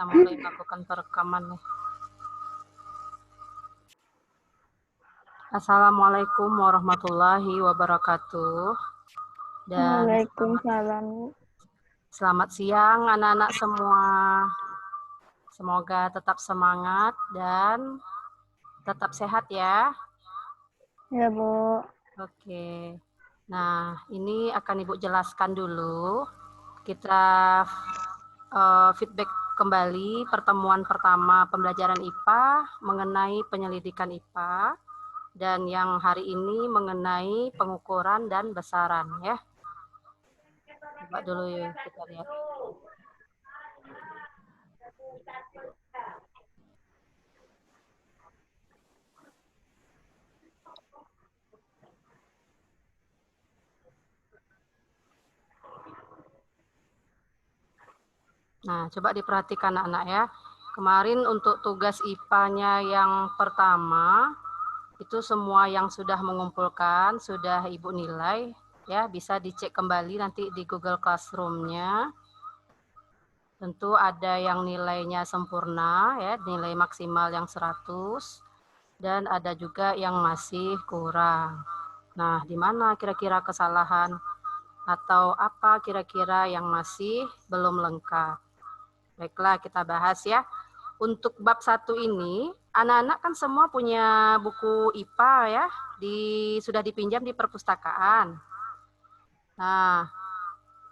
Kita mulai melakukan perekaman nih. Assalamualaikum warahmatullahi wabarakatuh. Dan Waalaikumsalam. selamat siang anak-anak semua. Semoga tetap semangat dan tetap sehat ya. Ya, Bu. Oke. Nah, ini akan Ibu jelaskan dulu. Kita feedback kembali pertemuan pertama pembelajaran IPA mengenai penyelidikan IPA. Dan yang hari ini mengenai pengukuran dan besaran ya. Coba dulu ya kita lihat. Nah, coba diperhatikan anak-anak ya. Kemarin untuk tugas IPA-nya yang pertama, itu semua yang sudah mengumpulkan, sudah Ibu nilai, ya bisa dicek kembali nanti di Google Classroom-nya. Tentu ada yang nilainya sempurna, ya nilai maksimal yang 100, dan ada juga yang masih kurang. Nah, di mana kira-kira kesalahan atau apa kira-kira yang masih belum lengkap? Baiklah, kita bahas ya. Untuk bab 1 ini, anak-anak kan semua punya buku IPA ya, sudah dipinjam di perpustakaan. Nah,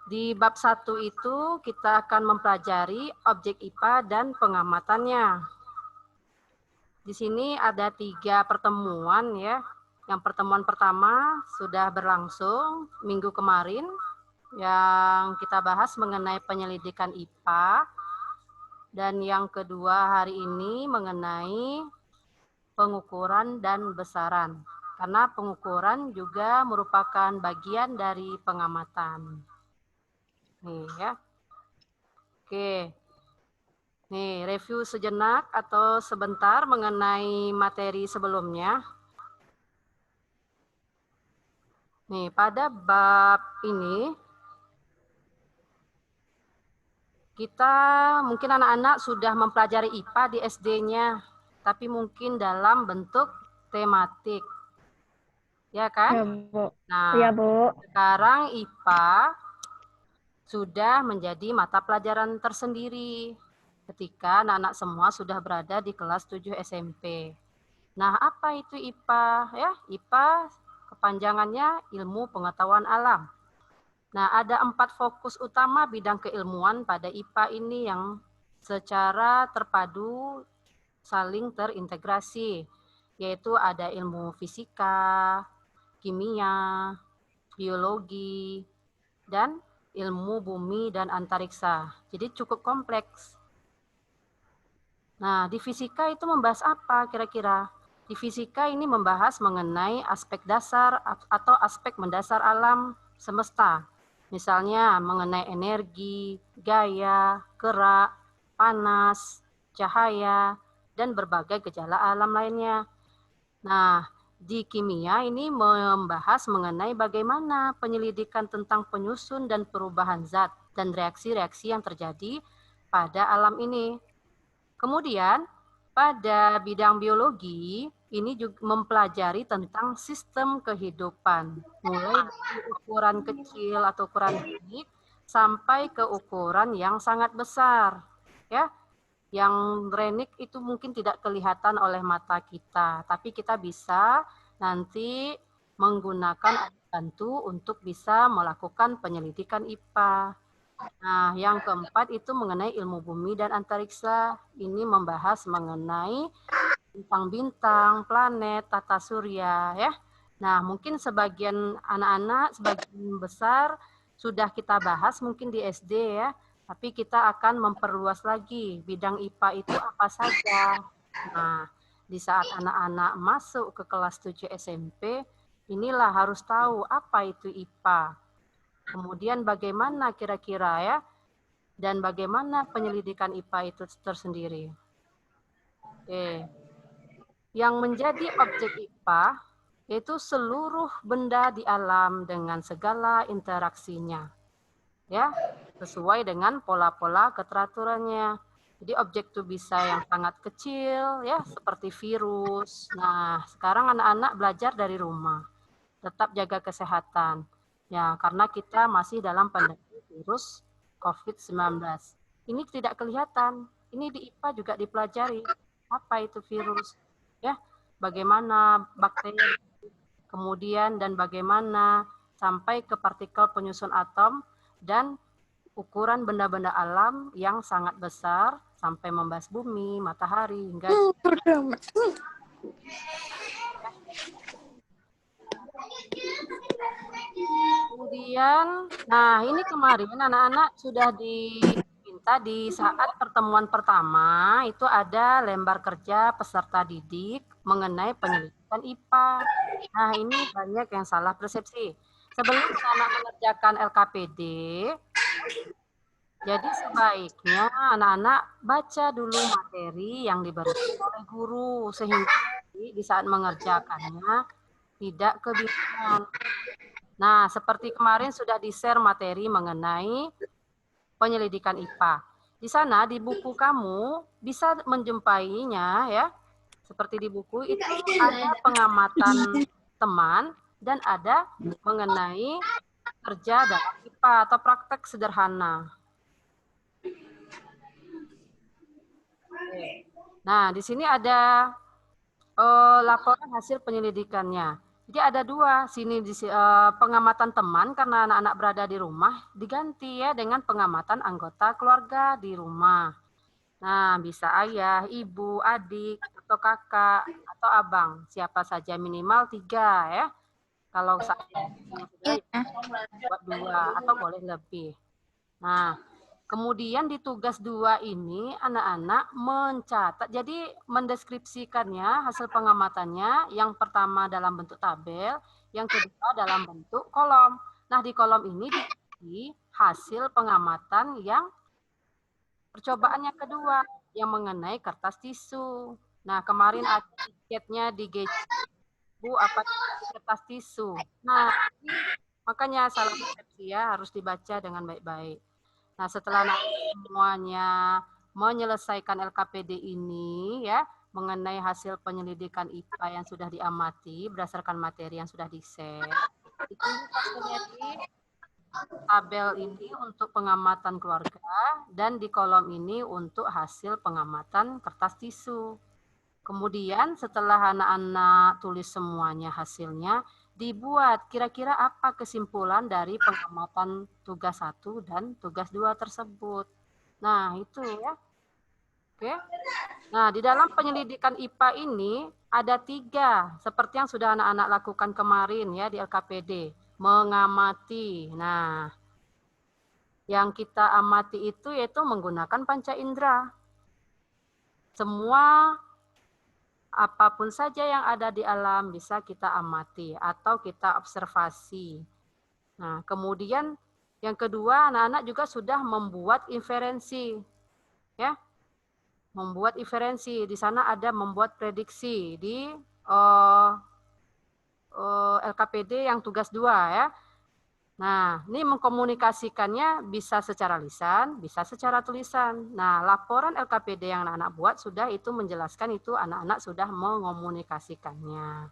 di bab 1 itu kita akan mempelajari objek IPA dan pengamatannya. Di sini ada 3 pertemuan ya. Yang pertemuan pertama sudah berlangsung minggu kemarin, yang kita bahas mengenai penyelidikan IPA. Dan yang kedua hari ini mengenai pengukuran dan besaran. Karena pengukuran juga merupakan bagian dari pengamatan. Nih ya. Oke. Nih, review sejenak atau sebentar mengenai materi sebelumnya. Nih, pada bab ini kita mungkin anak-anak sudah mempelajari IPA di SD-nya, tapi mungkin dalam bentuk tematik. Ya kan? Ya, Bu. Nah, Ya, Bu. sekarang IPA sudah menjadi mata pelajaran tersendiri ketika anak-anak semua sudah berada di kelas 7 SMP. Nah, apa itu IPA? Ya, IPA kepanjangannya ilmu pengetahuan alam. Nah, ada 4 fokus utama bidang keilmuan pada IPA ini yang secara terpadu saling terintegrasi, yaitu ada ilmu fisika, kimia, biologi, dan ilmu bumi dan antariksa. Jadi cukup kompleks. Nah, di fisika itu membahas apa kira-kira? Di fisika ini membahas mengenai aspek dasar atau aspek mendasar alam semesta. Misalnya mengenai energi, gaya, gerak, panas, cahaya, dan berbagai gejala alam lainnya. Nah, di kimia ini membahas mengenai bagaimana penyelidikan tentang penyusun dan perubahan zat dan reaksi-reaksi yang terjadi pada alam ini. Kemudian, pada bidang biologi, ini juga mempelajari tentang sistem kehidupan, mulai dari ukuran kecil atau ukuran dini sampai ke ukuran yang sangat besar. Ya, yang renik itu mungkin tidak kelihatan oleh mata kita, tapi kita bisa nanti menggunakan alat bantu untuk bisa melakukan penyelidikan IPA. Nah, yang keempat itu mengenai ilmu bumi dan antariksa. Ini membahas mengenai bintang-bintang, planet, tata surya ya. Nah, mungkin sebagian anak-anak, sebagian besar sudah kita bahas mungkin di SD ya. Tapi kita akan memperluas lagi bidang IPA itu apa saja. Nah, di saat anak-anak masuk ke kelas 7 SMP, inilah harus tahu apa itu IPA. Kemudian bagaimana kira-kira ya, dan bagaimana penyelidikan IPA itu tersendiri. Oke. Yang menjadi objek IPA yaitu seluruh benda di alam dengan segala interaksinya. Ya, sesuai dengan pola-pola keteraturannya. Jadi objek itu bisa yang sangat kecil ya, seperti virus. Nah, sekarang anak-anak belajar dari rumah. Tetap jaga kesehatan. Ya, karena kita masih dalam pandemi virus COVID-19. Ini tidak kelihatan. Ini di IPA juga dipelajari. Apa itu virus? Ya, bagaimana bakteri, kemudian dan bagaimana sampai ke partikel penyusun atom dan ukuran benda-benda alam yang sangat besar sampai membahas bumi, matahari, hingga kemudian, nah ini kemarin anak-anak sudah diminta di saat pertemuan pertama itu ada lembar kerja peserta didik mengenai penyelidikan IPA. Nah ini banyak yang salah persepsi. Sebelum anak mengerjakan LKPD, jadi sebaiknya anak-anak baca dulu materi yang diberikan oleh guru sehingga di saat mengerjakannya tidak kebingungan. Nah, seperti kemarin sudah di-share materi mengenai penyelidikan IPA. Di sana di buku kamu bisa menjumpainya ya. Seperti di buku itu ada pengamatan teman dan ada mengenai kerja dalam IPA atau praktek sederhana. Nah, di sini ada laporan hasil penyelidikannya. Jadi ada dua, sini pengamatan teman karena anak-anak berada di rumah, diganti ya dengan pengamatan anggota keluarga di rumah. Nah, bisa ayah, ibu, adik, atau kakak, atau abang, siapa saja minimal 3 ya. Kalau saya buat 2 atau boleh lebih. Nah, kemudian di tugas 2 ini anak-anak mencatat, jadi mendeskripsikannya hasil pengamatannya, yang pertama dalam bentuk tabel, yang kedua dalam bentuk kolom. Nah, di kolom ini diisi hasil pengamatan yang percobaan yang kedua, yang mengenai kertas tisu. Nah, kemarin ada tiketnya di Bu apa kertas tisu. Nah, ini makanya salah persepsi ya, harus dibaca dengan baik-baik. Nah, setelah semuanya menyelesaikan LKPD ini ya, mengenai hasil penyelidikan IPA yang sudah diamati berdasarkan materi yang sudah di-share, ditulis hasilnya di tabel ini untuk pengamatan keluarga dan di kolom ini untuk hasil pengamatan kertas tisu. Kemudian setelah anak-anak tulis semuanya hasilnya, dibuat kira-kira apa kesimpulan dari pengamatan tugas 1 dan tugas 2 tersebut. Nah, itu ya. Oke. Nah, di dalam penyelidikan IPA ini ada 3, seperti yang sudah anak-anak lakukan kemarin ya di LKPD. Mengamati. Nah, yang kita amati itu yaitu menggunakan panca indera. Semua apapun saja yang ada di alam bisa kita amati atau kita observasi. Nah, kemudian yang kedua, anak-anak juga sudah membuat inferensi. Ya. Membuat inferensi. Di sana ada membuat prediksi di LKPD yang tugas 2 ya. Nah, ini mengkomunikasikannya bisa secara lisan, bisa secara tulisan. Nah, laporan LKPD yang anak-anak buat sudah itu menjelaskan itu anak-anak sudah mengomunikasikannya.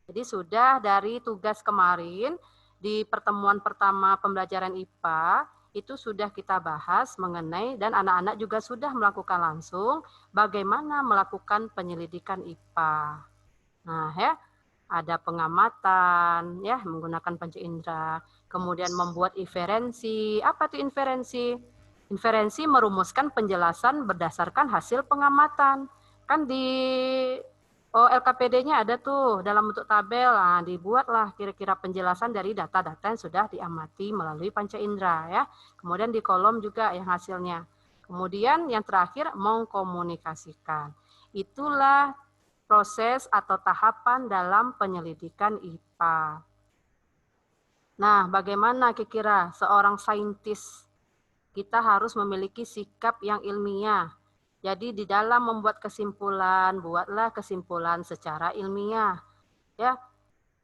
Jadi sudah dari tugas kemarin di pertemuan pertama pembelajaran IPA itu sudah kita bahas mengenai dan anak-anak juga sudah melakukan langsung bagaimana melakukan penyelidikan IPA. Nah, ya, ada pengamatan ya menggunakan panca indera, kemudian membuat inferensi. Apa itu inferensi? Inferensi merumuskan penjelasan berdasarkan hasil pengamatan. Kan di LKPD-nya ada tuh dalam bentuk tabel. Nah, dibuatlah kira-kira penjelasan dari data-data yang sudah diamati melalui panca indera ya. Kemudian di kolom juga yang hasilnya. Kemudian yang terakhir mengkomunikasikan. Itulah proses atau tahapan dalam penyelidikan IPA. Nah, bagaimana kira-kira seorang saintis? Kita harus memiliki sikap yang ilmiah. Jadi di dalam membuat kesimpulan, buatlah kesimpulan secara ilmiah. Ya,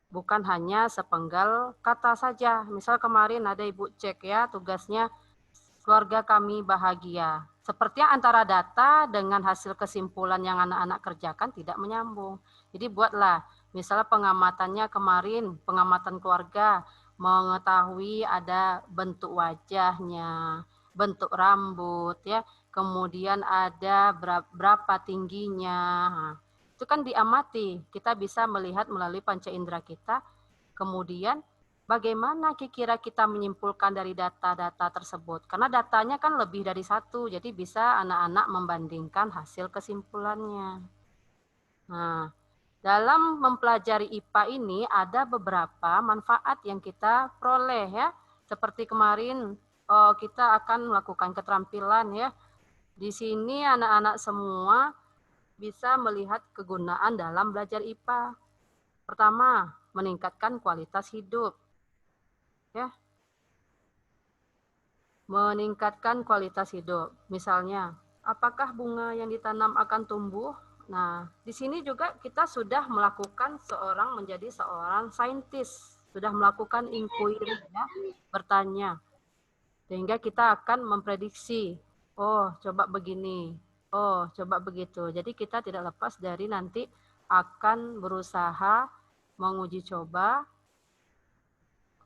bukan hanya sepenggal kata saja. Misal kemarin ada Ibu cek ya, tugasnya keluarga kami bahagia. sepertinya antara data dengan hasil kesimpulan yang anak-anak kerjakan tidak menyambung. Jadi buatlah, misalnya pengamatannya kemarin, pengamatan keluarga, mengetahui ada bentuk wajahnya, bentuk rambut, ya, kemudian ada berapa tingginya. Nah, itu kan diamati, kita bisa melihat melalui panca indera kita, kemudian bagaimana kira kita menyimpulkan dari data-data tersebut? Karena datanya kan lebih dari satu, jadi bisa anak-anak membandingkan hasil kesimpulannya. Nah, dalam mempelajari IPA ini ada beberapa manfaat yang kita peroleh ya. Seperti kemarin kita akan melakukan keterampilan ya. Di sini anak-anak semua bisa melihat kegunaan dalam belajar IPA. Pertama, meningkatkan kualitas hidup. Ya, meningkatkan kualitas hidup. Misalnya, apakah bunga yang ditanam akan tumbuh? Nah, di sini juga kita sudah melakukan menjadi seorang saintis, sudah melakukan inquiry ya, bertanya. Sehingga kita akan memprediksi, oh coba begini, oh coba begitu. Jadi kita tidak lepas dari nanti akan berusaha menguji coba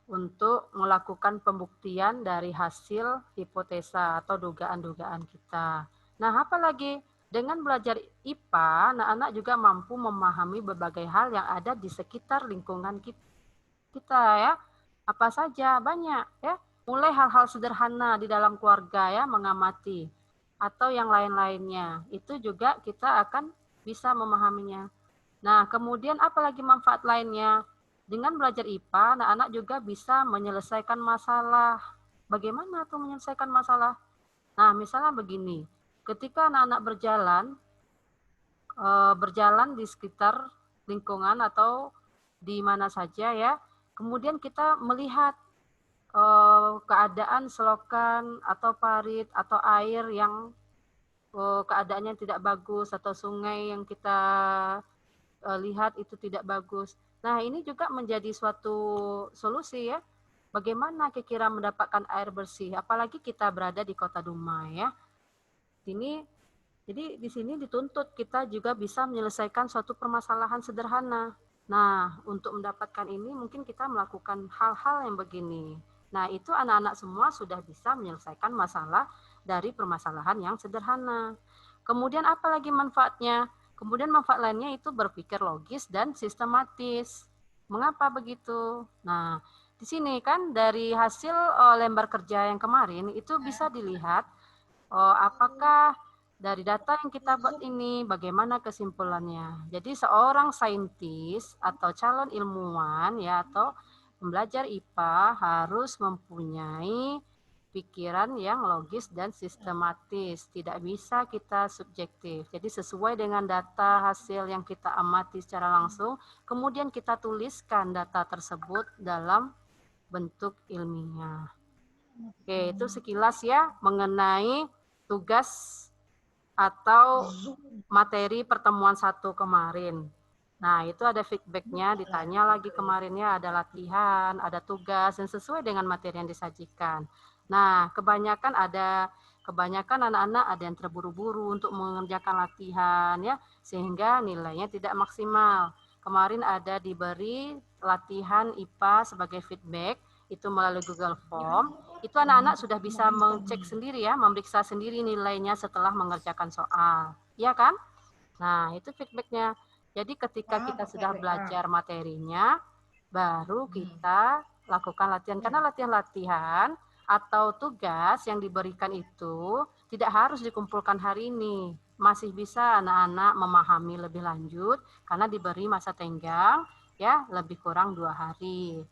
untuk melakukan pembuktian dari hasil hipotesa atau dugaan-dugaan kita. Nah, apalagi dengan belajar IPA, anak-anak juga mampu memahami berbagai hal yang ada di sekitar lingkungan kita ya. Apa saja? Banyak ya. Mulai hal-hal sederhana di dalam keluarga ya, mengamati atau yang lain-lainnya. Itu juga kita akan bisa memahaminya. Nah, kemudian apalagi manfaat lainnya? Dengan belajar IPA, anak-anak juga bisa menyelesaikan masalah. Bagaimana tuh menyelesaikan masalah? Nah, misalnya begini, ketika anak-anak berjalan di sekitar lingkungan atau di mana saja ya, kemudian kita melihat keadaan selokan atau parit atau air yang keadaannya tidak bagus atau sungai yang kita lihat itu tidak bagus. Nah, ini juga menjadi suatu solusi ya. Bagaimana kira mendapatkan air bersih, apalagi kita berada di Kota Dumai ya. Jadi di sini dituntut kita juga bisa menyelesaikan suatu permasalahan sederhana. Nah, untuk mendapatkan ini mungkin kita melakukan hal-hal yang begini. Nah, itu anak-anak semua sudah bisa menyelesaikan masalah dari permasalahan yang sederhana. Kemudian apa lagi manfaatnya? Kemudian manfaat lainnya itu berpikir logis dan sistematis. Mengapa begitu? Nah, di sini kan dari hasil lembar kerja yang kemarin itu bisa dilihat apakah dari data yang kita buat ini bagaimana kesimpulannya. Jadi seorang saintis atau calon ilmuwan ya atau pembelajar IPA harus mempunyai pikiran yang logis dan sistematis. Tidak bisa kita subjektif. Jadi sesuai dengan data hasil yang kita amati secara langsung, kemudian kita tuliskan data tersebut dalam bentuk ilmiah. Oke, itu sekilas ya mengenai tugas atau materi pertemuan 1 kemarin. Nah, itu ada feedback-nya, ditanya lagi kemarinnya ada latihan, ada tugas, dan sesuai dengan materi yang disajikan. Nah, kebanyakan anak-anak ada yang terburu-buru untuk mengerjakan latihan ya, sehingga nilainya tidak maksimal. Kemarin ada diberi latihan IPA sebagai feedback, itu melalui Google Form. Itu anak-anak sudah bisa mengecek sendiri ya, memeriksa sendiri nilainya setelah mengerjakan soal. Iya kan? Nah, itu feedback-nya. Jadi ketika kita sudah belajar materinya, baru kita lakukan latihan. Karena latihan-latihan atau tugas yang diberikan itu tidak harus dikumpulkan hari ini. Masih bisa anak-anak memahami lebih lanjut karena diberi masa tenggang ya lebih kurang 2 hari.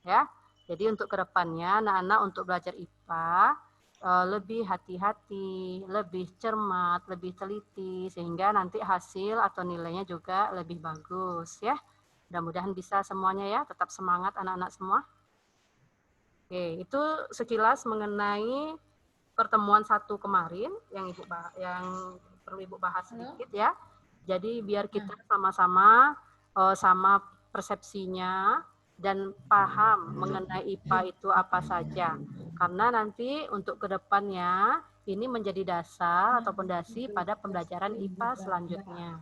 Ya. Jadi untuk kedepannya anak-anak untuk belajar IPA lebih hati-hati, lebih cermat, lebih teliti, sehingga nanti hasil atau nilainya juga lebih bagus ya. Mudah-mudahan bisa semuanya ya, tetap semangat anak-anak semua. Oke, itu sekilas mengenai pertemuan 1 kemarin yang perlu Ibu bahas sedikit ya. Jadi biar kita sama-sama sama persepsinya dan paham mengenai IPA itu apa saja. Karena nanti untuk kedepannya ini menjadi dasar atau pondasi pada pembelajaran IPA selanjutnya.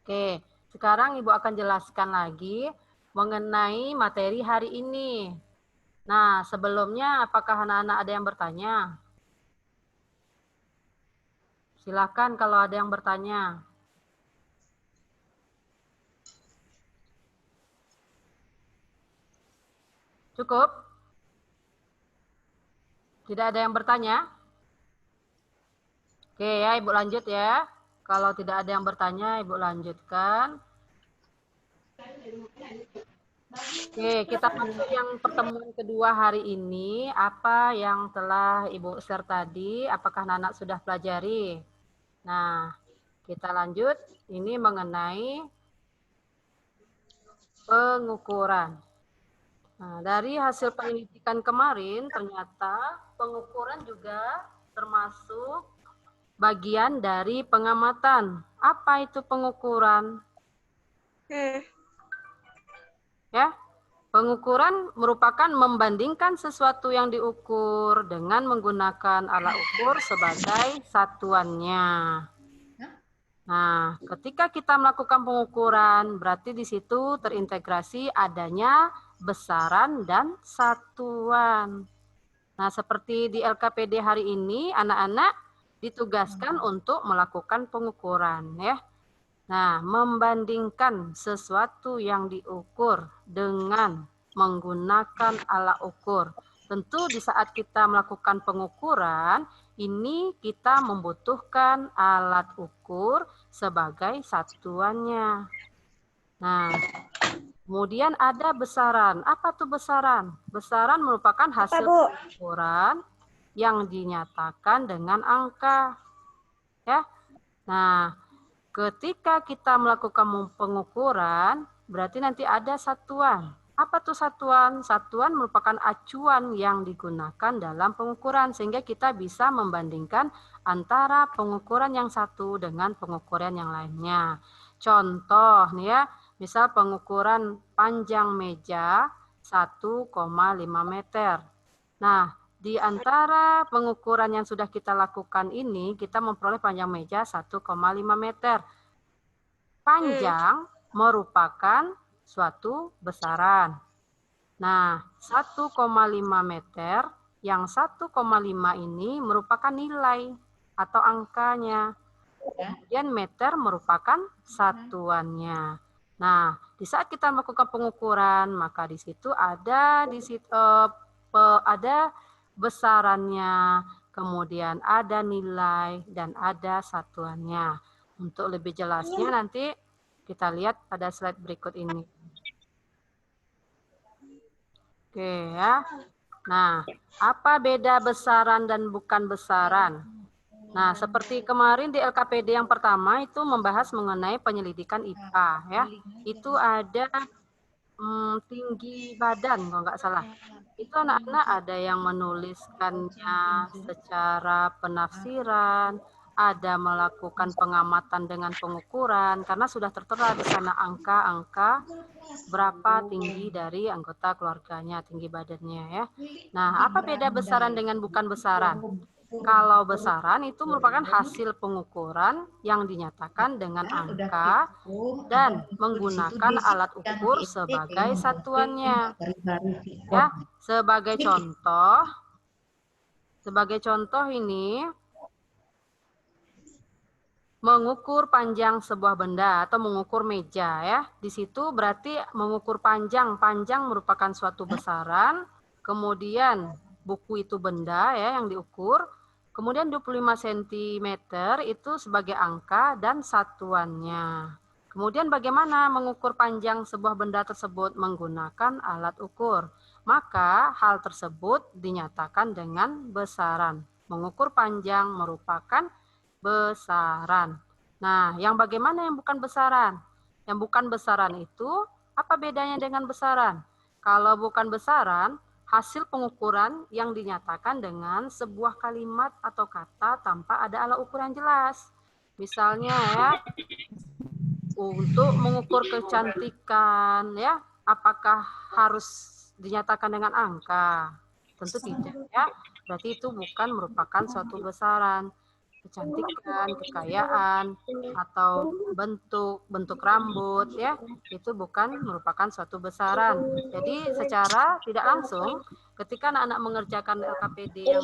Oke, sekarang Ibu akan jelaskan lagi mengenai materi hari ini. Nah, sebelumnya apakah anak-anak ada yang bertanya? Silakan kalau ada yang bertanya. Cukup? Tidak ada yang bertanya? Oke ya, Ibu lanjut ya. Kalau tidak ada yang bertanya, Ibu lanjutkan. Oke, kita masuk yang pertemuan kedua hari ini. Apa yang telah Ibu share tadi, apakah anak-anak sudah pelajari? Nah, kita lanjut. Ini mengenai pengukuran. Nah, dari hasil penyelidikan kemarin, ternyata pengukuran juga termasuk bagian dari pengamatan. Apa itu pengukuran? Ya, pengukuran merupakan membandingkan sesuatu yang diukur dengan menggunakan alat ukur sebagai satuannya. Nah, ketika kita melakukan pengukuran, berarti di situ terintegrasi adanya besaran dan satuan. Nah, seperti di LKPD hari ini, anak-anak ditugaskan untuk melakukan pengukuran, ya. Nah, membandingkan sesuatu yang diukur dengan menggunakan alat ukur. Tentu di saat kita melakukan pengukuran, ini kita membutuhkan alat ukur sebagai satuannya. Nah, kemudian ada besaran. Apa tuh besaran? Besaran merupakan hasil pengukuran yang dinyatakan dengan angka. Ya. Nah, ketika kita melakukan pengukuran, berarti nanti ada satuan. Apa tuh satuan? Satuan merupakan acuan yang digunakan dalam pengukuran, sehingga kita bisa membandingkan antara pengukuran yang satu dengan pengukuran yang lainnya. Contoh nih ya, misal pengukuran panjang meja 1,5 meter. Nah, di antara pengukuran yang sudah kita lakukan ini, kita memperoleh panjang meja 1,5 meter. Panjang merupakan suatu besaran. Nah, 1,5 meter, yang 1,5 ini merupakan nilai atau angkanya. Kemudian meter merupakan satuannya. Nah, di saat kita melakukan pengukuran, maka di situ ada besarannya, kemudian ada nilai, dan ada satuannya. Untuk lebih jelasnya nanti kita lihat pada slide berikut ini. Oke ya. Nah, apa beda besaran dan bukan besaran? Nah, seperti kemarin di LKPD yang pertama itu membahas mengenai penyelidikan IPA ya. Itu ada tinggi badan kalau nggak salah. Itu anak-anak ada yang menuliskannya secara penafsiran, ada melakukan pengamatan dengan pengukuran, karena sudah tertera di sana angka-angka berapa tinggi dari anggota keluarganya, tinggi badannya ya. Nah, apa beda besaran dengan bukan besaran? Kalau besaran itu merupakan hasil pengukuran yang dinyatakan dengan angka dan menggunakan alat ukur sebagai satuannya. Ya, sebagai contoh ini mengukur panjang sebuah benda atau mengukur meja ya. Di situ berarti mengukur panjang merupakan suatu besaran, kemudian buku itu benda ya yang diukur. Kemudian 25 cm itu sebagai angka dan satuannya. Kemudian bagaimana mengukur panjang sebuah benda tersebut menggunakan alat ukur? Maka hal tersebut dinyatakan dengan besaran. Mengukur panjang merupakan besaran. Nah, yang bagaimana yang bukan besaran? Yang bukan besaran itu apa bedanya dengan besaran? Kalau bukan besaran, hasil pengukuran yang dinyatakan dengan sebuah kalimat atau kata tanpa ada alat ukur yang jelas. Misalnya ya, untuk mengukur kecantikan ya, apakah harus dinyatakan dengan angka? Tentu tidak ya. berarti itu bukan merupakan suatu besaran. Kecantikan, kekayaan, atau bentuk rambut ya, itu bukan merupakan suatu besaran. Jadi secara tidak langsung ketika anak-anak mengerjakan LKPD yang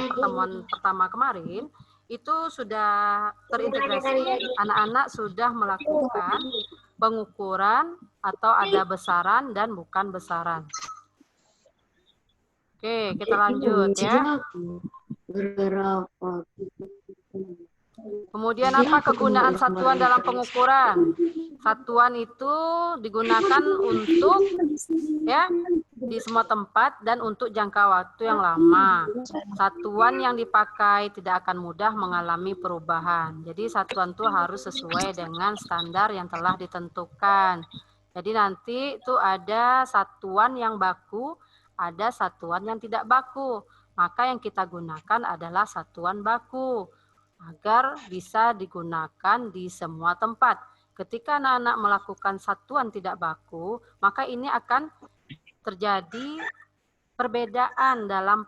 pertemuan pertama kemarin, itu sudah terintegrasi, anak-anak sudah melakukan pengukuran atau ada besaran dan bukan besaran. Oke, kita lanjut ya. Kemudian apa kegunaan satuan dalam pengukuran? Satuan itu digunakan untuk ya di semua tempat dan untuk jangka waktu yang lama. Satuan yang dipakai tidak akan mudah mengalami perubahan. Jadi satuan itu harus sesuai dengan standar yang telah ditentukan. Jadi nanti itu ada satuan yang baku, ada satuan yang tidak baku. Maka yang kita gunakan adalah satuan baku agar bisa digunakan di semua tempat. Ketika anak-anak melakukan satuan tidak baku, maka ini akan terjadi perbedaan dalam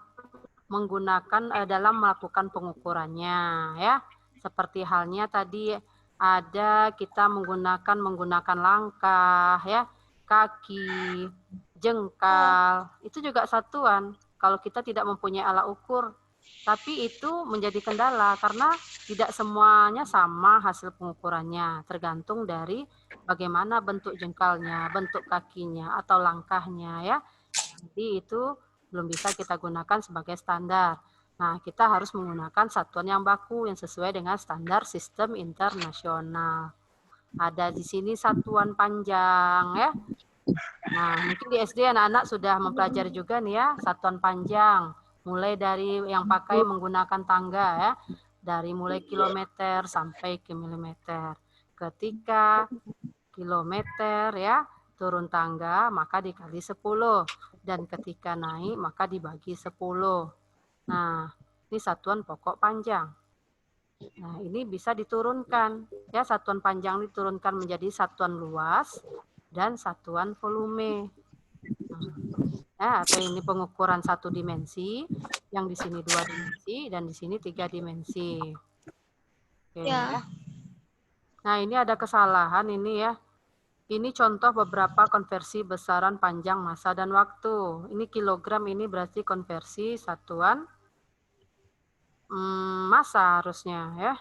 menggunakan dalam melakukan pengukurannya ya. Seperti halnya tadi ada kita menggunakan langkah ya, kaki, jengkal, itu juga satuan. Kalau kita tidak mempunyai alat ukur, tapi itu menjadi kendala karena tidak semuanya sama hasil pengukurannya, tergantung dari bagaimana bentuk jengkalnya, bentuk kakinya, atau langkahnya ya. Jadi itu belum bisa kita gunakan sebagai standar. Nah, kita harus menggunakan satuan yang baku yang sesuai dengan standar sistem internasional. Ada di sini satuan panjang ya. Nah, mungkin di SD anak-anak sudah mempelajari juga nih ya, satuan panjang. Mulai dari yang pakai menggunakan tangga ya, dari mulai kilometer sampai ke milimeter. Ketika kilometer ya, turun tangga maka dikali 10. Dan ketika naik maka dibagi 10. Nah, ini satuan pokok panjang. Nah, ini bisa diturunkan. Ya, satuan panjang diturunkan menjadi satuan luas dan satuan volume. Nah, atau ini pengukuran satu dimensi, yang di sini 2 dimensi dan di sini 3 dimensi. Oke, ya. Nah, ini ada kesalahan ini ya. Ini contoh beberapa konversi besaran panjang masa dan waktu. Ini kilogram, ini berarti konversi satuan masa harusnya ya.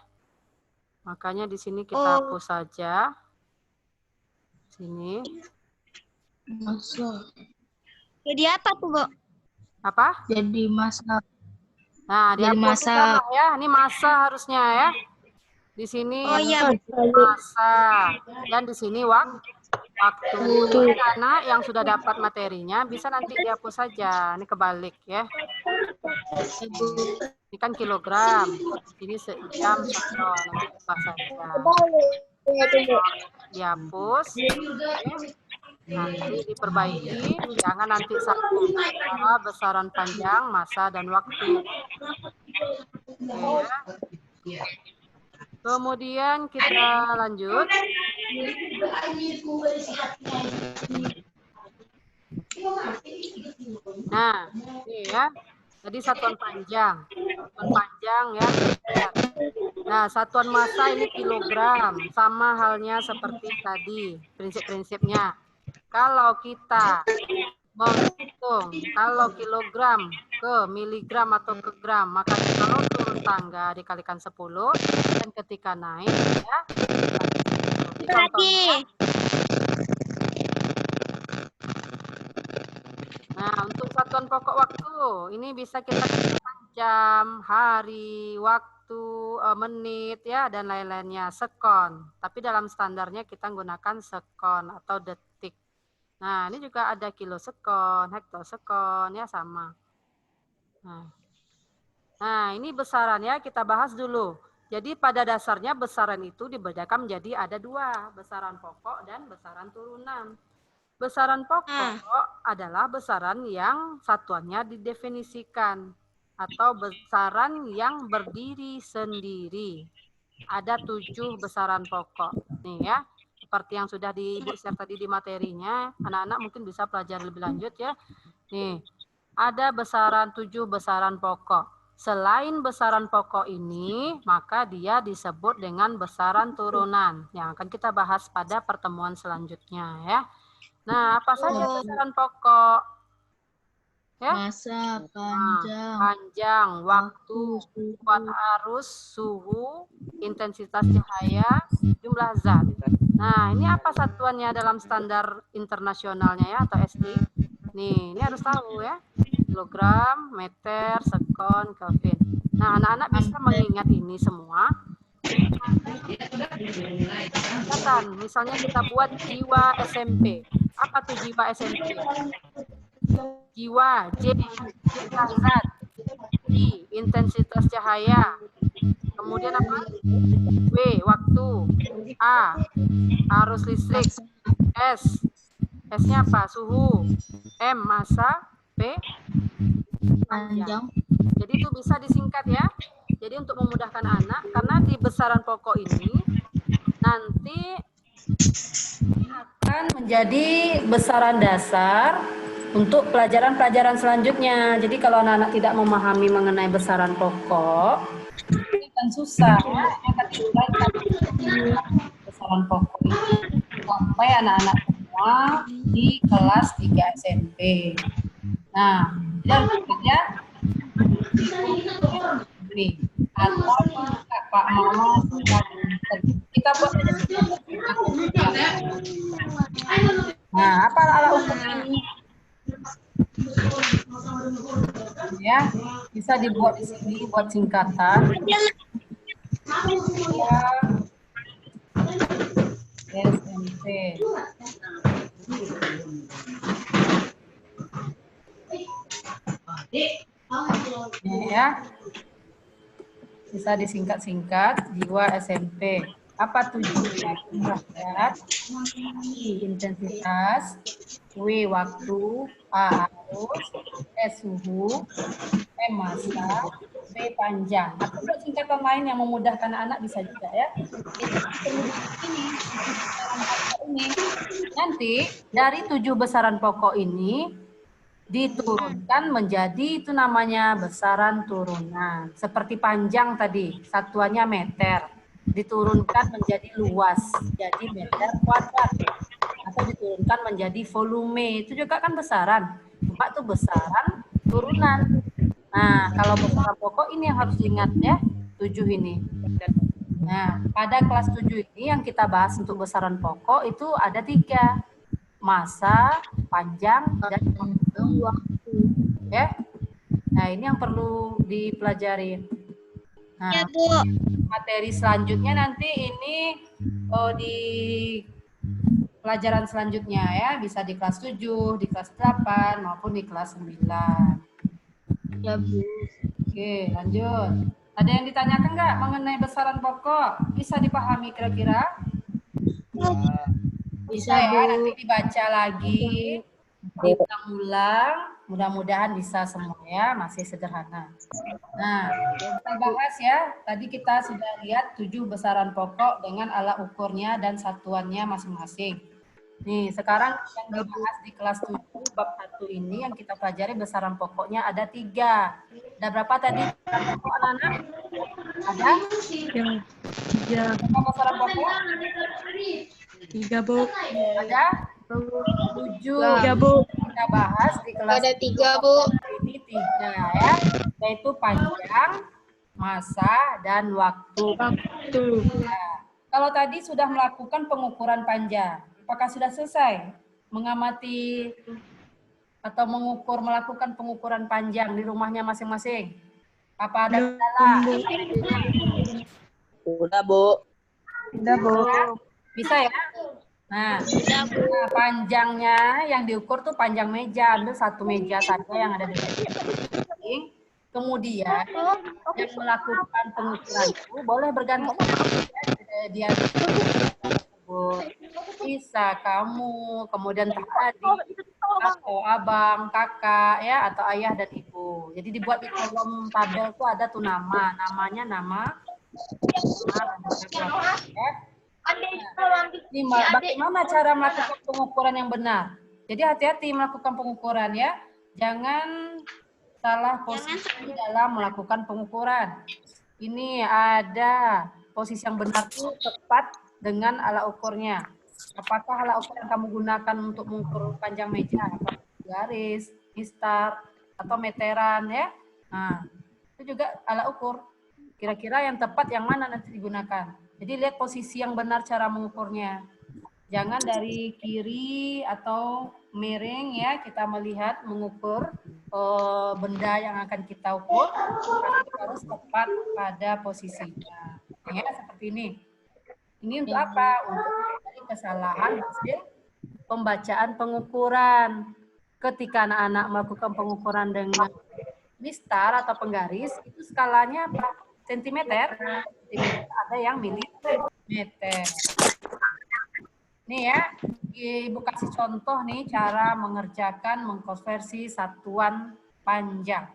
Makanya di sini kita hapus saja. Sini. Masa. Jadi apa tuh, Bu? Apa? Jadi masa. Nah, jadi masa ya. Ini masa harusnya ya. Di sini masa dan di sini waktu. Anak yang sudah dapat materinya bisa nanti dihapus saja. Ini kebalik ya. Ini kan kilogram. Ini sejam satu. Nanti ubah saja. Dihapus. Nanti diperbaiki. Jangan nanti satu antara besaran panjang, masa dan waktu. Oke, ya. Kemudian kita lanjut. Nah, ini ya. Jadi satuan panjang. Satuan panjang ya. Nah, satuan massa ini kilogram. Sama halnya seperti tadi. Prinsip-prinsipnya. Kalau kita menghitung kalau kilogram ke miligram atau ke gram, maka kalau turun tangga dikalikan 10 dan ketika naik ya contohnya. Nah, untuk satuan pokok waktu ini bisa kita gunakan jam, hari, waktu, menit ya dan lain-lainnya, sekon. Tapi dalam standarnya kita gunakan sekon atau detik. Nah, ini juga ada kilosekon, hektosekon, ya sama. Nah, ini besarannya kita bahas dulu. Jadi pada dasarnya besaran itu dibedakan menjadi ada 2, besaran pokok dan besaran turunan. Besaran pokok adalah besaran yang satuannya didefinisikan atau besaran yang berdiri sendiri. Ada 7 besaran pokok. Nih ya. Seperti yang sudah Ibu share tadi di materinya, anak-anak mungkin bisa pelajari lebih lanjut ya. Nih, ada besaran 7 besaran pokok. Selain besaran pokok ini, maka dia disebut dengan besaran turunan yang akan kita bahas pada pertemuan selanjutnya ya. Nah, apa saja besaran pokok? Ya. Masa, Panjang, waktu, kuat arus, suhu, intensitas cahaya, jumlah zat. Nah, ini apa satuannya dalam standar internasionalnya ya atau SI? Nih, ini harus tahu ya. Kilogram, meter, sekon, kelvin. Nah, anak-anak bisa mengingat ini semua. Misalnya kita buat jiwa SMP. Apa tuh jiwa SMP? Jiwa, J, jumlah zat, I, intensitas cahaya. Kemudian apa? W, waktu. A, arus listrik. S, S-nya apa? Suhu. M, massa. P, panjang. Jadi itu bisa disingkat ya. Jadi untuk memudahkan anak, karena di besaran pokok ini nanti akan menjadi besaran dasar untuk pelajaran-pelajaran selanjutnya. Jadi kalau anak-anak tidak memahami mengenai besaran pokok, ini akan susah. Akan besaran pokok ini sampai anak-anak semua di kelas 3 SMP. Nah, dan bekerja ini atau Pak Mama kita buat. Nah, apa alat ukur ini? Ya, bisa dibuat di sini buat singkatan. Ya, SMP. Ya, bisa disingkat-singkat jiwa SMP. Apa tujuannya? Intensitas, W waktu, A arus, S suhu, M massa, B panjang. Atau singkatan lain yang memudahkan anak bisa juga ya. Ini nanti dari 7 besaran pokok ini diturunkan menjadi itu namanya besaran turunan. Seperti panjang tadi, satuannya meter. Diturunkan menjadi luas, jadi meter kuadrat. Atau diturunkan menjadi volume, itu juga kan besaran. Cuma itu besaran turunan. Nah, kalau besaran pokok ini yang harus diingat ya, 7 ini. Nah, pada kelas 7 ini yang kita bahas untuk besaran pokok itu ada 3. Massa, panjang, dan waktu. Ya. Nah, ini yang perlu dipelajari. Nah, Ya, Bu. materi selanjutnya nanti ini di pelajaran selanjutnya ya, bisa di kelas 7, di kelas 8 maupun di kelas 9. Ya, Bu. Oke, lanjut. Ada yang ditanyakan nggak mengenai besaran pokok? Bisa dipahami kira-kira? Bisa ya, nanti dibaca lagi, diulang-ulang, mudah-mudahan bisa semua ya, masih sederhana. Nah, kita bahas ya, tadi kita sudah lihat 7 besaran pokok dengan alat ukurnya dan satuannya masing-masing. Nih, sekarang yang dibahas di kelas 7, bab 1 ini yang kita pelajari besaran pokoknya ada 3. Ada berapa tadi besaran pokok anak-anak? Ada? 3. Berapa besaran pokok? 3, Bu. Ada? 7. 3, Bu. Kita bahas di kelas Ada 3, Bu. ini 3 ya, yaitu panjang, massa, dan waktu. Nah, kalau tadi sudah melakukan pengukuran panjang, apakah sudah selesai mengamati atau melakukan pengukuran panjang di rumahnya masing-masing? Apa ada kendala? Udah, Bu. Udah, Bu. Bisa ya? Nah, panjangnya yang diukur tuh panjang meja, ambil 1 meja saja yang ada di meja. Kemudian yang melakukan pengukuran itu boleh berganti dia bisa kamu, kemudian adik atau abang, kakak ya, atau ayah dan ibu. Jadi dibuat di kolom tabel tuh ada tuh namanya nama. Ini bagaimana cara melakukan pengukuran yang benar? Jadi hati-hati melakukan pengukuran ya. Jangan salah posisi dalam melakukan pengukuran. Ini ada posisi yang benar itu tepat dengan alat ukurnya. Apakah alat ukur yang kamu gunakan untuk mengukur panjang meja? Apakah garis, mistar, atau meteran ya? Nah, itu juga alat ukur. Kira-kira yang tepat yang mana nanti digunakan. Jadi lihat posisi yang benar cara mengukurnya. Jangan dari kiri atau miring ya, kita melihat mengukur benda yang akan kita ukur, tapi harus tepat pada posisinya. Ya, seperti ini. Ini untuk apa? Untuk mencari kesalahan hasil pembacaan pengukuran. Ketika anak-anak melakukan pengukuran dengan mistar atau penggaris, itu skalanya apa? Sentimeter. Ada yang milimeter. Nih ya, Ibu kasih contoh nih cara mengerjakan mengkonversi satuan panjang.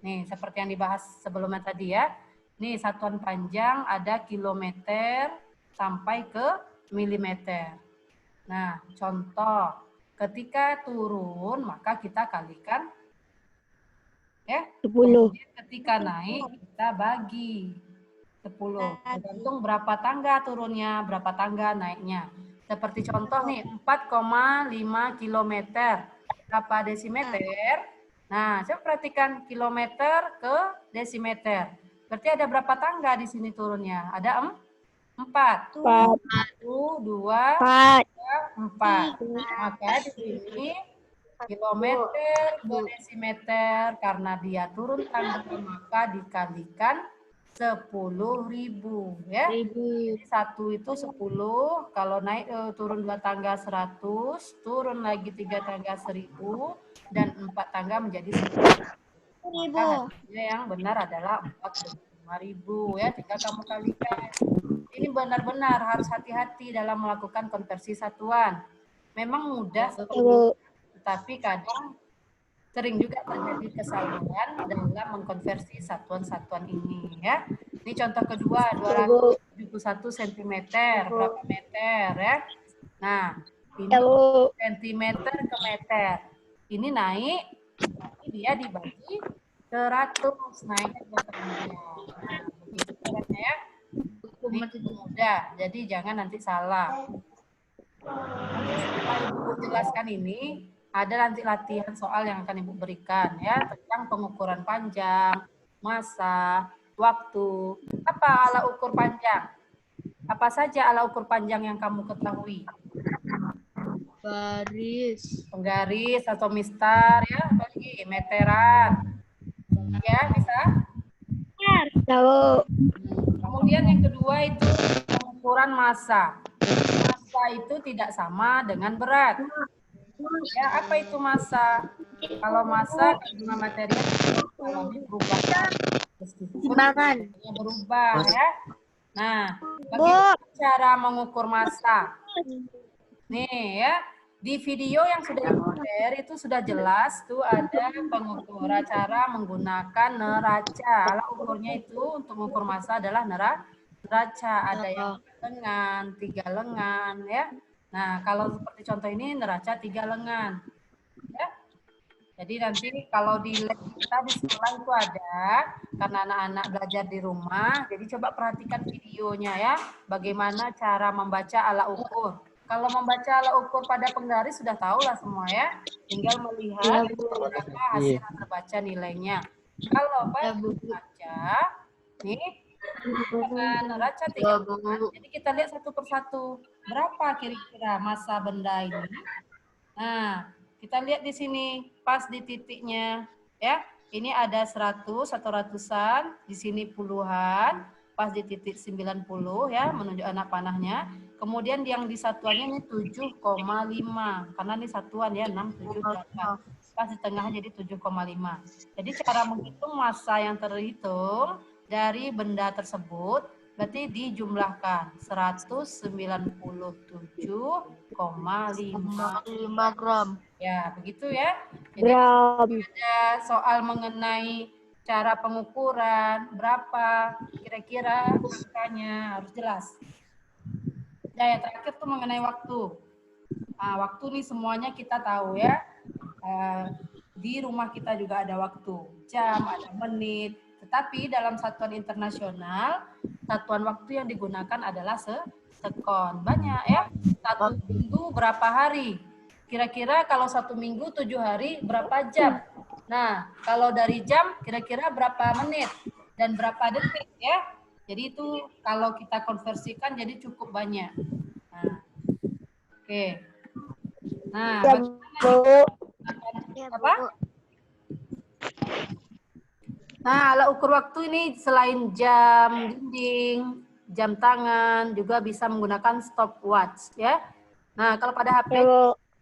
Nih, seperti yang dibahas sebelumnya tadi ya. Nih, satuan panjang ada kilometer sampai ke milimeter. Nah, contoh, ketika turun maka kita kalikan ya. 10. Ketika naik kita bagi 10. Tergantung berapa tangga turunnya, berapa tangga naiknya. Seperti contoh nih, 4,5 kilometer. Berapa desimeter? Nah, coba perhatikan kilometer ke desimeter. Berarti ada berapa tangga di sini turunnya? Ada 4. 1, 2, 3, 4. Maka di sini kilometer ke desimeter, karena dia turun tangga maka dikalikan 10.000 ya. Jadi 1 itu 10, kalau naik turun 2 tangga 100, turun lagi 3 tangga 1000, dan 4 tangga menjadi 10.000. Maka hasilnya yang benar adalah 45.000 ya, tinggal kamu kalikan. Ini benar-benar harus hati-hati dalam melakukan konversi satuan. Memang mudah tetapi kadang sering juga terjadi kesalahan dalam mengkonversi satuan-satuan ini ya. Ini contoh kedua, 271 cm, berapa meter ya? Nah, ini sentimeter ke meter. Ini naik, ini dia dibagi 100, naiknya berapa? Nah, begitu caranya ya. Ini mudah, jadi jangan nanti salah. Setelah Ibu jelaskan ini, ada nanti latihan soal yang akan Ibu berikan ya, tentang pengukuran panjang, masa, waktu. Apa alat ukur panjang? Apa saja alat ukur panjang yang kamu ketahui? Garis. Penggaris atau mistar ya, bagi meteran. Ya, bisa? Kemudian yang kedua itu pengukuran massa. Massa itu tidak sama dengan berat. Ya, apa itu massa? Kalau massa kandungan material alami perubahan. Meskipun berubah ya. Nah, bagaimana cara mengukur massa? Nih ya, di video yang sudah share itu sudah jelas tuh ada pengukuran cara menggunakan neraca. Alat ukurnya itu untuk mengukur massa adalah neraca. Ada yang lengan, 3 lengan ya. Nah, kalau seperti contoh ini neraca 3 lengan. Ya. Jadi nanti kalau di lab kita di sekolah itu ada, karena anak-anak belajar di rumah, jadi coba perhatikan videonya ya, bagaimana cara membaca alat ukur. Kalau membaca alat ukur pada penggaris sudah tahu lah semua ya, tinggal melihat berapa hasil yang terbaca nilainya. Kalau pada baca, nih dengan neraca 3 lengan, jadi kita lihat satu persatu. Berapa kira-kira massa benda ini? Nah, kita lihat di sini pas di titiknya ya. Ini ada 100 atau ratusan, di sini puluhan, pas di titik 90 ya, menunjuk anak panahnya. Kemudian yang di satuannya ini 7,5 karena ini satuan ya 6, 7, 8. Pas di tengah jadi 7,5. Jadi cara menghitung massa yang terhitung dari benda tersebut berarti dijumlahkan 197,5 gram. Ya, begitu ya. Jadi ada soal mengenai cara pengukuran, berapa kira-kira angkanya, harus jelas. Nah, yang terakhir tuh mengenai waktu. Nah, waktu nih semuanya kita tahu ya. Di rumah kita juga ada waktu, jam, ada menit. Tetapi dalam satuan internasional, satuan waktu yang digunakan adalah sekon. Banyak ya. Satu minggu berapa hari? Kira-kira kalau 1 minggu 7 hari berapa jam? Nah, kalau dari jam kira-kira berapa menit dan berapa detik ya? Jadi itu kalau kita konversikan jadi cukup banyak. Nah, oke. Nah, bagaimana apa? Nah, alat ukur waktu ini selain jam dinding, jam tangan, juga bisa menggunakan stopwatch ya. Nah, kalau pada HP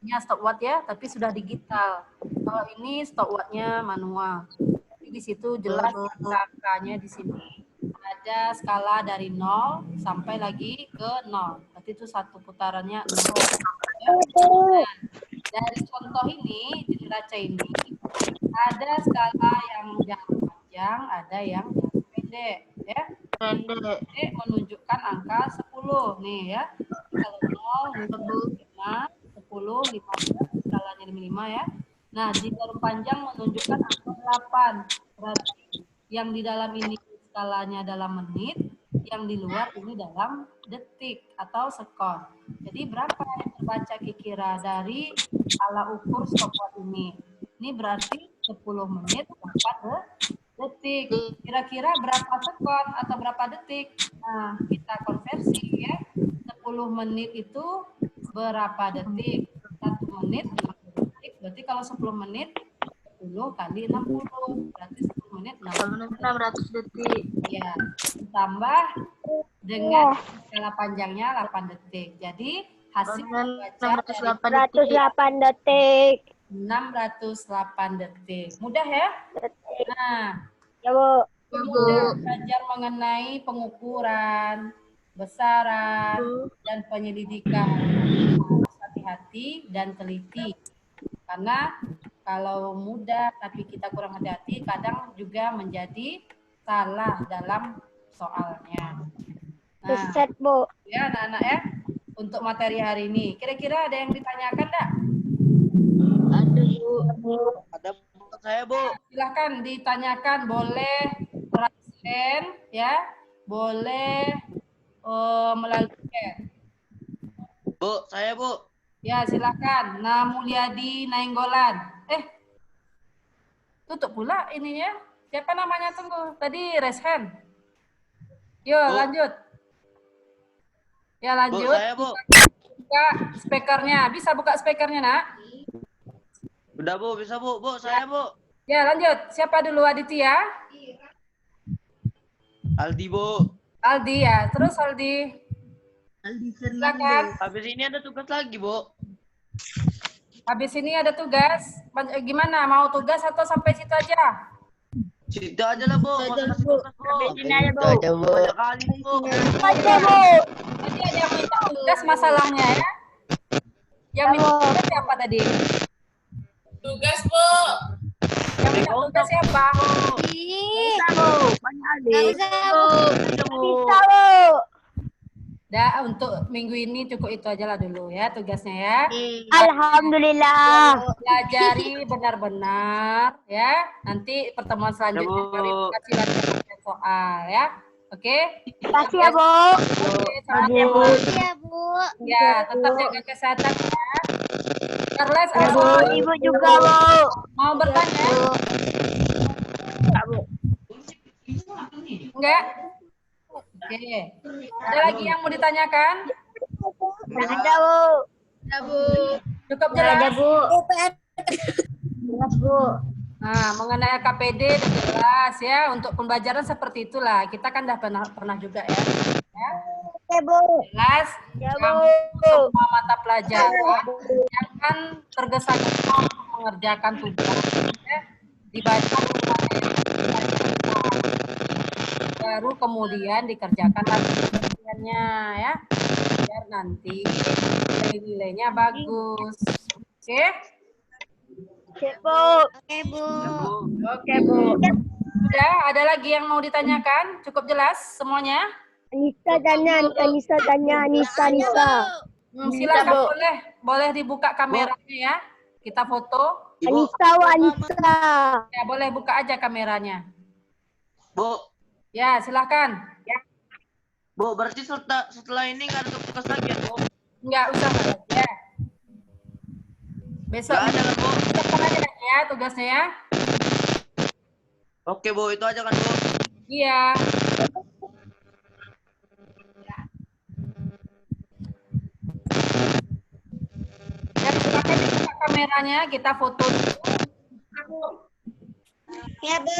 nya stopwatch ya, tapi sudah digital. Kalau ini stopwatchnya manual. Jadi di situ jelas angkanya di sini. Ada skala dari 0 sampai lagi ke 0. Berarti itu satu putarannya 0. Ya. Nah, dari contoh ini, di neraca ini, ada skala yang jangka panjang, ada yang jangka pendek. Ya. Pendek menunjukkan angka 10 nih ya. Kalau 0, 5, 10, 15, skalanya 5 ya. Nah, di jarum panjang menunjukkan angka 8. Berarti yang di dalam ini skalanya dalam menit, yang di luar ini dalam detik atau sekon. Jadi berapa yang terbaca kira-kira dari alat ukur stopwatch ini? Ini berarti 10 menit 4 detik. Kira-kira berapa sekon atau berapa detik? Nah, kita konversi ya. 10 menit itu berapa detik? 1 menit 60 detik. Berarti kalau 10 menit 10 kali 60 berarti 10 menit 600 detik. Ya, ditambah dengan skala panjangnya 8 detik. Jadi hasil membaca 608 detik. 608 detik. Mudah ya? Nah, Ya, Bu. kemudian belajar mengenai pengukuran, besaran, dan penyelidikan. Harus hati-hati dan teliti. Karena kalau mudah tapi kita kurang hati-hati, kadang juga menjadi salah dalam soalnya. Nah, Bu. ya anak-anak ya, untuk materi hari ini. Kira-kira ada yang ditanyakan enggak? Ada, Bu. Ada saya, Bu. Silahkan ditanyakan, boleh raise hand, ya, boleh melalui chat. Bu, saya, Bu. Ya, silakan. Mulyadi Nainggolan. Tutup pula ininya. Siapa namanya tunggu? Tadi raise hand. Yo, Bu. lanjut. Ya, lanjut. Bu, saya, Bu. Buka speakernya. Bisa buka speakernya, Nak? Udah, Bu. Bisa, Bu. Bu, saya, Bu. Ya, lanjut. Siapa dulu, Aditya? Aldi, Bu. Aldi ya. Terus Aldi. Silakan. Habis ini ada tugas lagi, Bu. Habis ini ada tugas. Gimana? Mau tugas atau sampai situ aja? Situ aja lah, Bu. Nggak usah kasih tugas, Bu. Ini aja, Bu. Banyak kali, Bu. Aja, Bu. Tadi ada yang minta tugas masalahnya ya. Yang minta tugas siapa tadi? Tugas, Bu. Yang minta tugas siapa? Bisa, Bu. Banyak Bisa, Bu. Bisa, Bu. Dah, untuk minggu ini cukup itu aja lah dulu ya tugasnya ya. Alhamdulillah. Pelajari benar-benar ya. Nanti pertemuan selanjutnya Ya, Bu. kasih latihan soal ya. Oke? Kasih ya, Bu. Oke, selamat ya, Bu. Iya, Bu. Ya, tetap jaga kesehatan ya. Charles, Ya, Bu. Ibu juga, Bu. mau bertanya? Enggak? Oke. Ada lagi yang mau ditanyakan? Nggak ada, Bu. Iya, Bu. Cukup jelas? Bu. Jelas, Bu. Nah, mengenai KPD udah jelas ya. Untuk pembelajaran seperti itulah. Kita kan udah pernah juga ya. Ya. Oke, Bu. Jelas? Ya, Kamu Bu. semua mata pelajaran jangan tergesa-gesa untuk mengerjakan tugas. Ya. Dibaca baru kemudian dikerjakan lagi pengerjaannya ya. Biar nanti nilainya bagus. Oke? Oke, Bu. Oke, Bu. Oke, Bu. Sudah, ada lagi yang mau ditanyakan? Cukup jelas semuanya? Anissa tanya, Anissa tanya, Anissa. Silakan boleh dibuka kameranya ya. Kita foto. Ibu. Anissa wa Anissa. Ya, boleh buka aja kameranya. Bu. Ya, silakan. Bu, berarti setelah ini nggak ada tugas lagi ya, Bu? Nggak usah, ya. Besok Nggak ada kan, Bu? siapkan aja ya tugasnya ya. Oke, Bu, itu aja kan, Bu? Iya. Ya, silakan dibuka kameranya, kita foto dulu. Ya, Bu.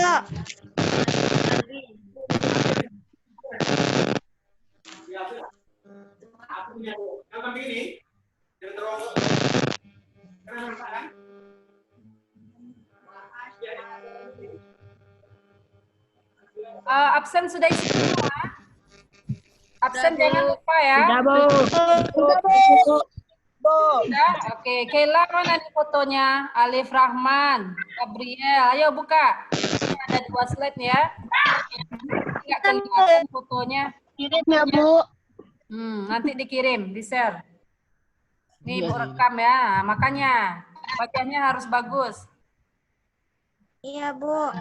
Absen sudah isi semua. Absen jangan lupa ya. Bu. Sudah? Oke, Kela mana nih fotonya? Alif Rahman, Gabriel, ayo buka. Ini ada 2 slide ya. Nggak kelihatan fotonya. Kirim ya, Bu. Nanti dikirim, di-share. Nih, Bu rekam ya. Makanya wajahnya harus bagus. Iya, Bu.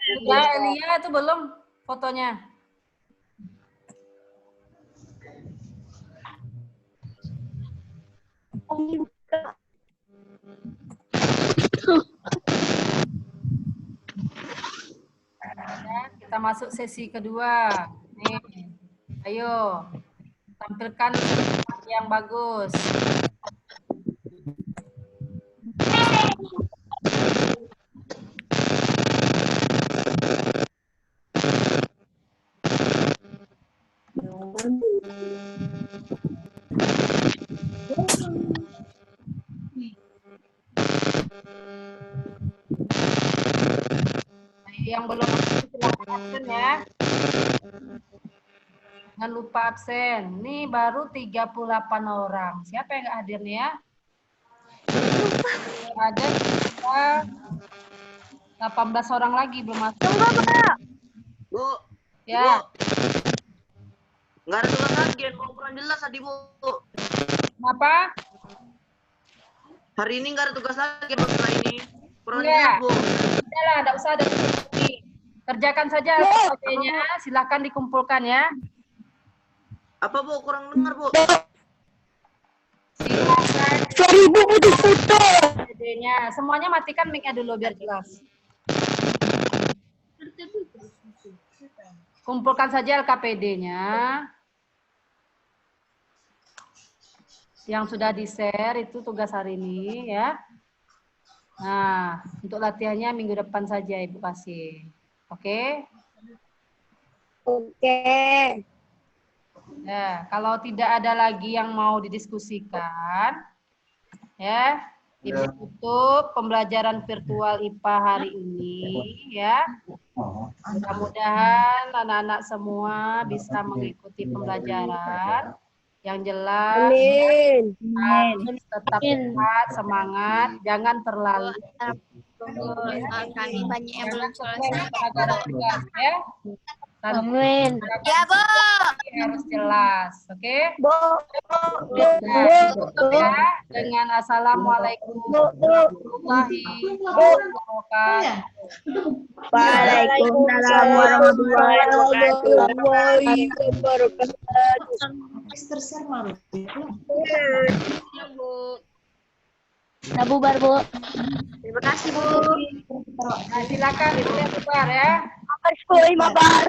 Sudah, Elia itu belum fotonya. Ya, kita masuk sesi kedua. Nih, ayo tampilkan yang bagus. Yang belum silakan absen ya. Jangan lupa absen. Nih baru 38 orang. Siapa yang nggak hadir nih ya? Ada kita 18 orang lagi belum masuk. Tunggu, Bu. Bu. Ya. Bu. Nggak ada tugas lagi, Bu. Kurang jelas tadi, Bu. Kenapa? Hari ini nggak ada tugas lagi, Bu, setelah ini. Kurang Iya. jelas, Bu. Udahlah, enggak usah ada diskusi. Kerjakan saja SOP-nya, silakan dikumpulkan ya. Apa, Bu? Kurang dengar, Bu. Silakan 1000 butuh foto. KPD-nya. Semuanya matikan mic-nya dulu biar jelas. Kumpulkan saja LKPD-nya. Yang sudah di-share itu tugas hari ini ya. Nah, untuk latihannya minggu depan saja Ibu kasih. Oke? Oke. Ya, kalau tidak ada lagi yang mau didiskusikan, ya, Ibu tutup pembelajaran virtual IPA hari ini, ya. Mudah-mudahan anak-anak semua bisa mengikuti pembelajaran. Yang jelas, Amin. harus tetap sehat, semangat, jangan terlalu. Kami banyak yang belum selesai. Ya. Amin. Ya, Bu. Harus jelas, oke? Bu. Tutup ya dengan assalamualaikum warahmatullahi wabarakatuh. Waalaikumsalam warahmatullahi wabarakatuh. Ya, Bu. Nah, bubar, Bu. Terima kasih, Bu. Nah, silakan dibubar ya. Mabar, mabar.